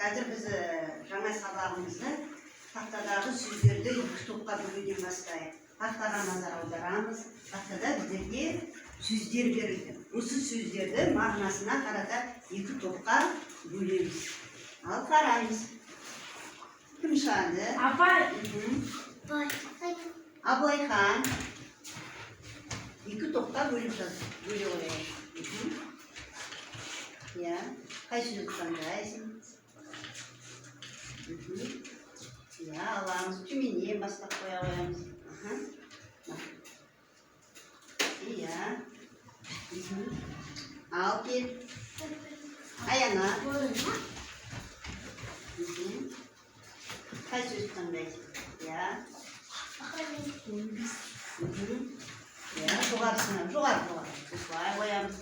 Қазір біз жаңа сабағымызды тақтадағы сөздерді екі топқа бөлуден бастайық. Тақтаға назар аударамыз. Тақтада біздерге сөздер берілді. Осы сөздерді мағынасына қарата екі топқа бөлеміз. Ал қараймыз. Кім шығады? Апай. Абылайхан. Екі топқа бөле қояйық. Ya, қай сөзді таңдайсың? Ya, аламыз. Төменнен бастап қоя қоямыз. Ya. Ал кел. Аяна. Қай сөзді таңдайсың? Ya. Ya, жоғарысына, жоғары. Осылай қоямыз.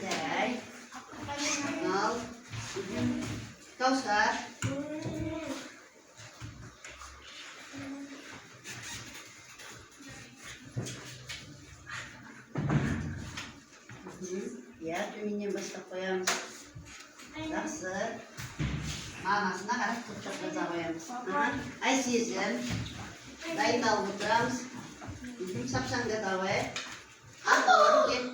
Жарай. Ал. Каусар. Ya, төменнен бастап қоямыз. Жақсы. Мағынасына қарап топтап жаза қоямыз. Айсезім. Дайындалып отырамыз. Сапсаңда давай. Кел.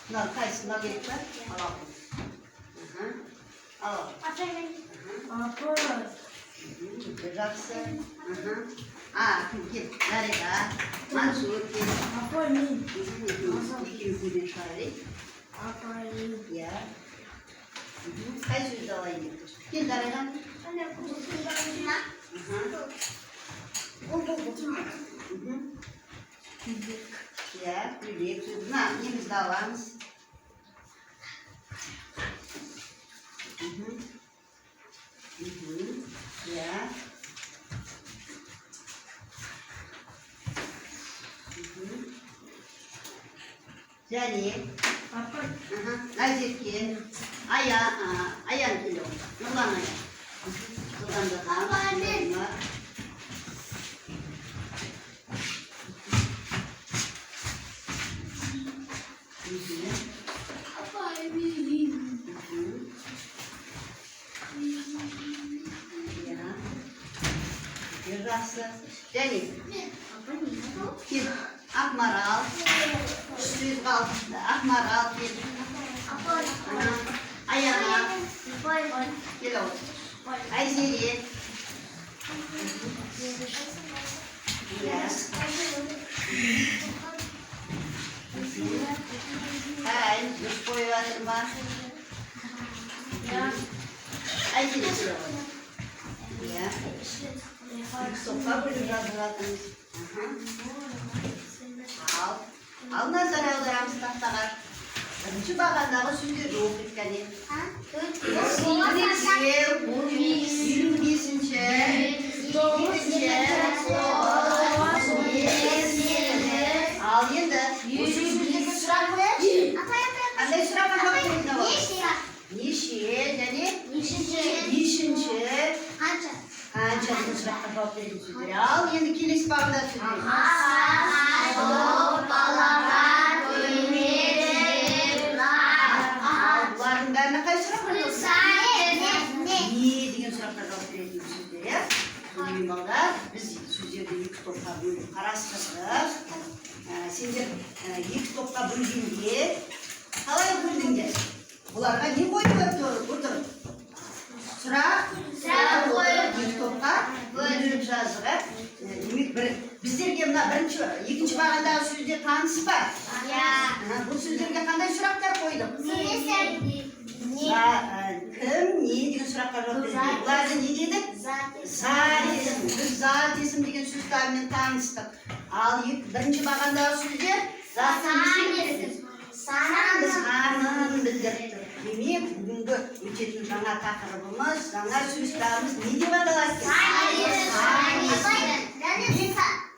Нар қайсына керек па? Аламыз. Ал. Апай. Жақсы. Кел. Дариға. Мансур кел. Апай мен. Екеуі көден шығайық. Апай. Я. Қай сөзді алайын деп тұрсың? Кел, Дариға. Ya, bülek sözdü. Nemizde alamız. Ya. Jani. Nazirkin. Ayan kilo. Nurlan ayan. Nurlan da tamam. Жақсы. Және. Кел. Ақмарал. Сөз қалды. Ақмарал кел. Аяна. Кел ау. Айзере. Әй, дұрыс қойып жатыр ма? Айзере кел ау. Топқа бөліп жазып жатырмыз. Ал назар аударамыз тақтаға. Бірінші бағандағы сөздерді оқиық кәне. 25. Ал енді осы сөздерге сұрақ қояйықшы. Қандай сұраққа жауап беретін ау? Неше және нешінші қанша сұраққа жауап беретін сөздер. Ал енді келесі бағанда сөздер. Бұлардың бәріне қай сұраққа жауап беретін? Не деген сұраққа жауап беретін сөздер. Сонымен балдар, біз сөздерді екі топқа бөліп қарастырдық. Сендер екі топқа бөлгенде қалай бөлдіңдер? Бұларға не қойып отыр? Сұрақ қойып екі топқа бөліп жаздық. Біздерге мына екінші бағандағы сөздер таныс па? Бұл сөздерге қандай сұрақтар қойдық? Кім, не деген сұраққа жауап берді? Бұларды не дедік? Зат есім. Біз зат есім деген сөздермен таныстық. Ал бірінші бағандағы сөздер санын білдіріп тұр. Демек, бүгінгі өтетін жаңа тақырыбымыз, жаңа сөздеріміз не деп аталады?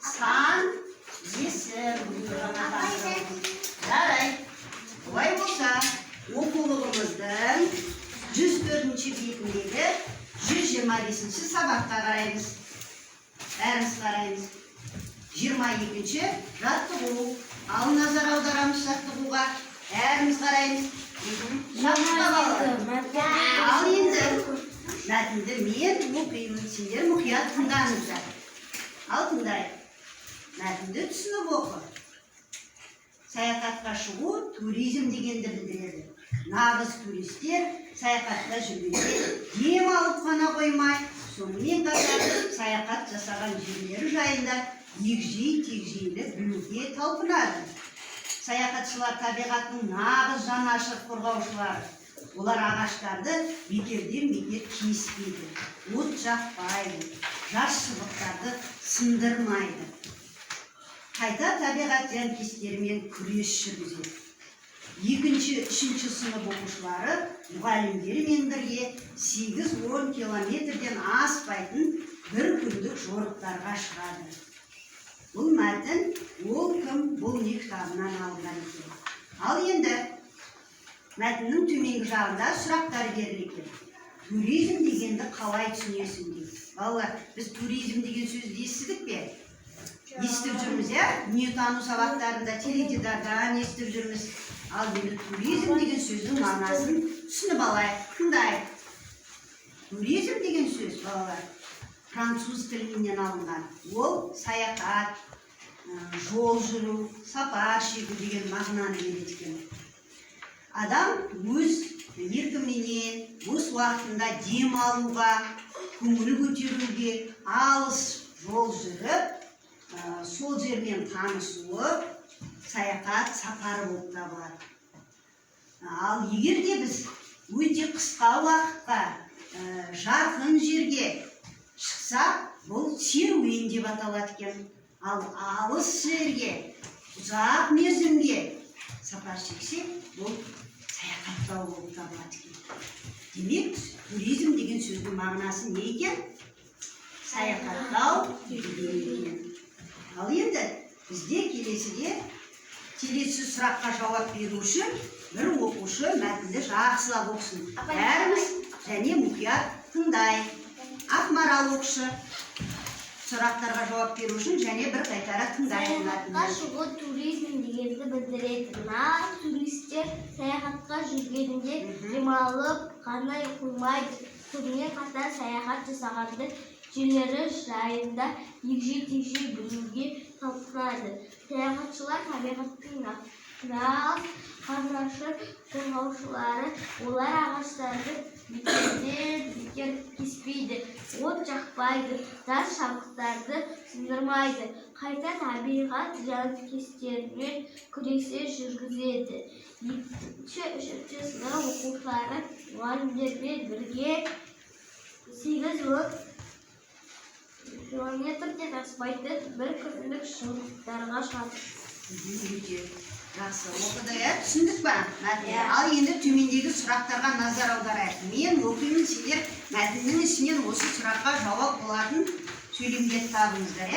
Сан есім. Жарай. Олай болса, оқулығымыздың 104-ші бетіндегі 125-ші сабаққа қараймыз. Бәріміз қараймыз. 22-ші жаттығу. Ал назар аударамыз жаттығуға. Бәріміз қараймыз. мәтінді мен оқимын, сендер мұқият тыңдаңыздар. Ал тыңдайық. Мәтінді түсініп оқы. Саяхатқа шығу туризм дегенді білдіреді. Нағыз туристер саяхатта жүргенде дем алып қана қоймай, сонымен қатар саяхат жасаған жерлері жайында егжей-тегжейлі білуге талпынады. Саяхатшылар табиғаттың нағыз жанашыр қорғаушылары. Олар ағаштарды бекерден бекер кеспейді, от жақпайды, жас шыбықтарды сындырмайды. Қайта табиғат жанкестерімен күрес жүргізеді. 2-3 сынып оқушылары мұғалімдермен бірге 8-10 километрден аспайтын бір күндік жорықтарға шығады. Бұл мәтін ол кім, бұл не кітабынан алынған екен. Ал енді мәтіннің төменгі жағында сұрақтар берілген. Туризм дегенді қалай түсінесің дейді. Балалар, біз туризм деген сөзді естідік пе? Естіп жүрміз, дүниетану сабақтарында, теледидардан естіп жүрміз. Ал енді туризм деген сөздің мағынасын түсініп алайық, тыңдайық. Туризм деген сөз, балалар, француз тілінен алынған. Ол саяхат, жол жүру, сапар шегу деген мағынаны береді екен. Адам өз еркіменен, өз уақытында дем алуға, көңіл көтеруге, алыс жол жүріп, сол жермен танысуы саяхат сапары болып табылады. Ал егер де біз өте қысқа уақытқа жақын жерге шықсақ, бұл серуен деп аталады екен. Ал алыс жерге, ұзақ мерзімге сапар шексек, бұл саяхаттау болып табылады екен. Демек, туризм деген сөздің мағынасы не екен? Саяхаттау екен. Ал енді бізде келесі сұраққа жауап беру үшін бір оқушы мәтінді жақсылап оқысын. Бәріміз және мұқият тыңдайық. Ақмарал оқушы сұрақтарға жауап беру үшін және бір қайтара тыңдайық мәтінді. Саяхатқа шығу туризм дегенді білдіреді. Нағыз туристер саяхатқа жүргенде демалып қана қоймайды. Сонымен қатар саяхат жасағанды жерлері жайында егжей-тегжей білуге талпынады. Саяхатшылар табиғаттың нағыз жанашыр қорғаушылары. Олар ағаштарды бекерден бекер кеспейді, от жақпайды, жас шабықтарды сындырмайды. Қайта табиғат жанкестерімен күресе жүргізеді. 2-3 сынып оқушылары мұғалімдермен бірге 8-10 километрден аспайтын бір күндік жорықтарға шығады. Өте жақсы оқыды, түсіндік па? Ал енді төмендегі сұрақтарға назар аударайық. Мен оқимын, сендер мәтіннің ішінен осы сұраққа жауап болатын сөйлемдерді табыңыздар.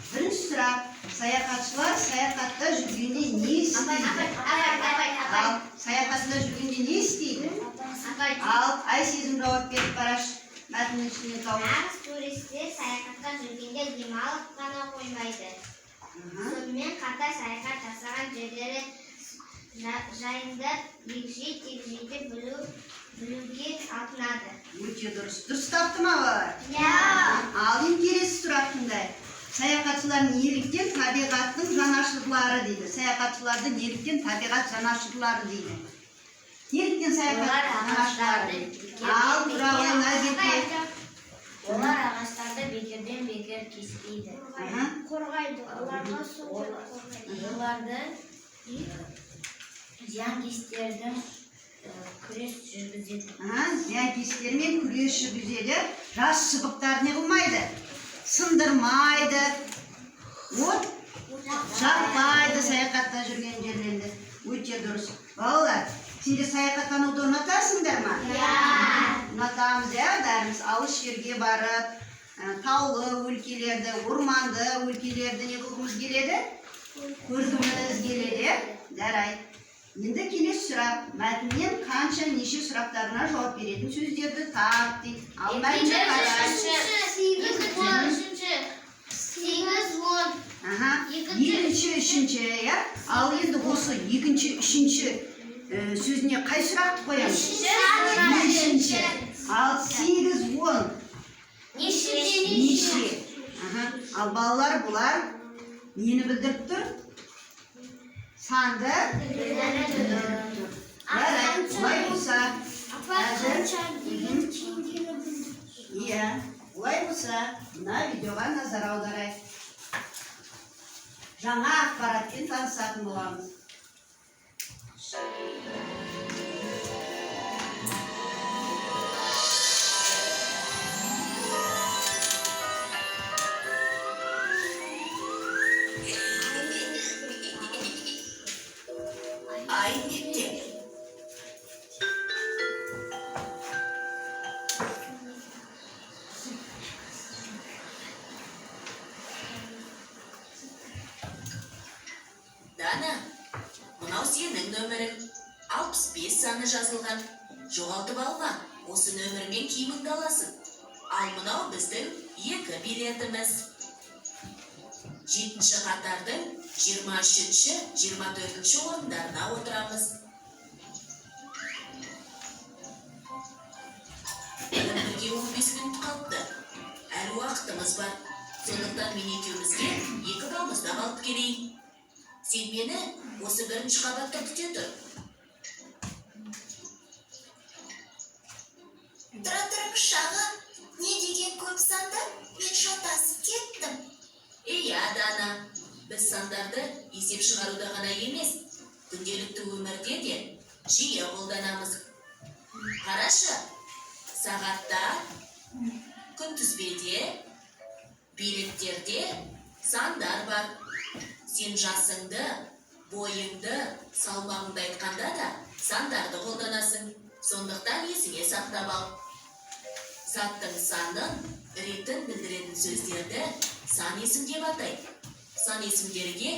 Бірінші сұрақ: саяхатшылар саяхатта жүргенде не істейді? Ал саяхатта жүргенде не істейді? Ал Айсезім жауап беріп бараш. Мәтіннің ішінен тауып. Нағыз туристер саяхатқа жүргенде демалып қана қоймайды. Сонымен қатар саяхат жасаған жерлері жайында егжей-тегжейлі білуге талпынады. Өте дұрыс. Дұрыс тапты ма балалар? Ал енді келесі сұрақ тыңдайық. Саяхатшылар неліктен табиғаттың жанашырлары дейді. Саяхатшыларды неліктен табиғат жанашырлары дейді. Неліктен саяхат жанашырлары? Ал туралы әзірге. Олар ағаштарды бекерден бекер кеспейді. Қорғайды. Оларға су қорғайды. Оларды зиянкестердің күрес жүргізеді. Зиянкестермен күрес жүргізеді. Жас шыбықтар не қылмайды? Сындырмайды. От жақпайды саяхатта жүрген жерлерінде. Өте дұрыс. Балалар, сендер саяхаттануды ұнатасыңдар ма? Ұнатамыз, бәріміз алыс жерге барып, таулы өлкелерді, орманды өлкелерді не қылғымыз келеді? Көргіміз келеді. Жарайды. Енді келесі сұрақ: мәтіннен қанша неше сұрақтарына жауап беретін сөздерді тап дейді. Ал мәтінді қарай. 8-10. Екінші, үшінші, ал енді осы екінші, үшінші сөзіне қай сұрақты қоямыз? Үшінші. Ал 8, 10. Неше. Ал балалар бұлар нені білдіріп тұр? Санды білдіріп тұр. Бұлай болса. Иә, бұлай болса, мына видеоға назар аударайық. Жаңа ақпаратпен танысатын боламыз. Ай мектеп. Дана, мынау сенің нөмірің. 65 саны жазылған. Жоғалтып алма, осы нөмірмен киіміңді аласың. Ал мынау біздің 2 билетіміз. 7-ші қатардың 23-ші, 24-ші орындарына отырамыз. Бірге 15 минут қалыпты. Әлі уақытымыз бар. Сондықтан мен екеумізге 2 балымызда қалып келейін. Сен мені осы 1-ші қабатта күте тұр. Тұра шаға, не деген көп сандар, мен шатасып кеттім. Иә, Дана, біз сандарды есеп шығаруда ғана емес, күнделікті өмірде де жиі қолданамыз. Қарашы, сағатта, күнтізбеде, билеттерде сандар бар. Сен жасыңды, бойыңды, салмағыңды айтқанда да сандарды қолданасың. Сондықтан есіңе сақтап ал. Заттың санын, ретін білдіретін сөздерді сан есім деп атайды. Сан есімдерге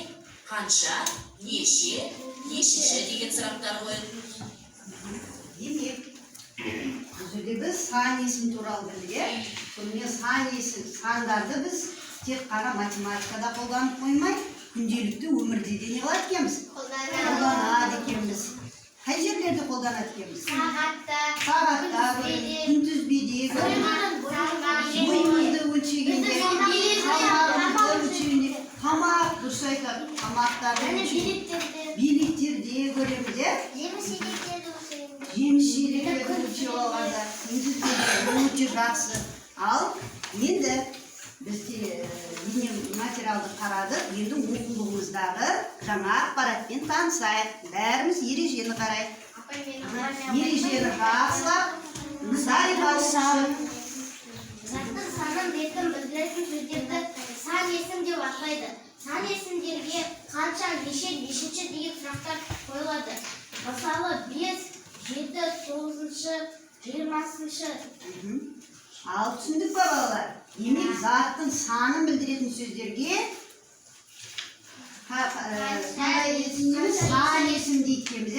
қанша, неше, нешінші деген сұрақтар қойылды. Демек, бұл жерде біз сан есім туралы білдік. Сонымен сан есім, сандарды біз тек қана математикада қолданып қоймай, күнделікті өмірде де не қылады екенбіз? Қолданады екенбіз. Қай жерлерде қолданады екенбіз? Сағатта, күнтізбеде, бойымызды өлшегенде, салмағымызды өлшегенде, тамақ, дұрыс айтады, тамақтарды өлшегенде, билеттерде көреміз, жеміс жидектерді өлшеп алғанда, күнтізбеде өте жақсы. Ал енді біз материалды қарадық, енді оқулығымыздағы жаңа ақпаратпен танысайық. Бәріміз ережені қарайық. Ережені жақсылап, мысал алып. Заттың санын ретін білдіретін сөздерді сан есім деп атайды. Сан есімдерге қанша, неше, нешінші деген сұрақтар қойылады. Мысалы 5, 7, 9-шы, 20-шы. Ал түсіндік па балалар? Демек заттың санын білдіретін сөздерге сан есім дейткенбіз,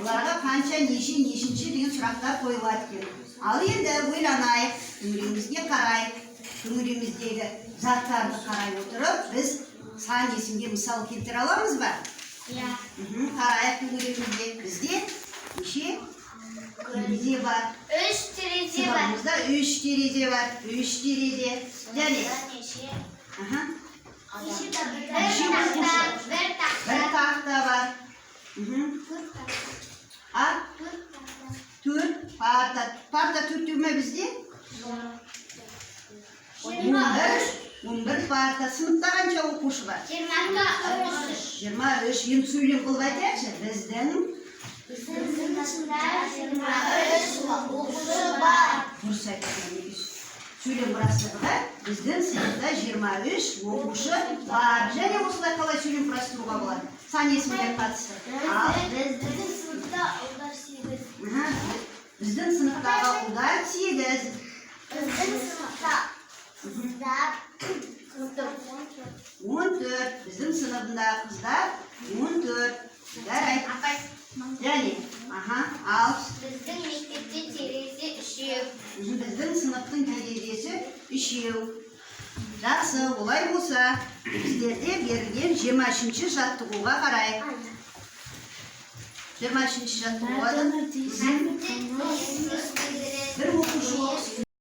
оларға қанша, неше, нешінші деген сұрақтар қойылады екен. Ал енді ойланайық, төңірегімізге қарайық, төңірегіміздегі заттарды қарай отырып, біз сан есімге мысал келтіре аламыз ба? Иә. Қарайық төңірегімізде. Бізде неше терезе бар? 3 терезе бар. Сабағымызда 3 терезе бар. 3 терезе. Және бір тақта бар. 4 парта. Парта 4 ме бізде? 11 парта. Сыныпта қанша оқушы бар? 23. 23. Енді сөйлем қылып айтайықшы. Біздің сыныпта 23 оқушы бар. дұрыс айтады. Сөйлем құрастыруда біздің сыныпта 23 оқушы бар. Және осылай қалай сөйлем құрастыруға болады? Сан есімге қатысты. Біздің сыныпта ұлдар 8. Біздің сыныптағы ұлдар 8. Біздің сыныпта қыздар 14. Біздің сыныбындағы қыздар 14. Жарайды. Және, ал біздің мектепте терезе 3. біздің сыныптың терезесі 3. Жақсы, олай болса, біздерде берілген 23-ші жаттығуға қарайық. 23-ші жаттығуға да бір оқу жоқ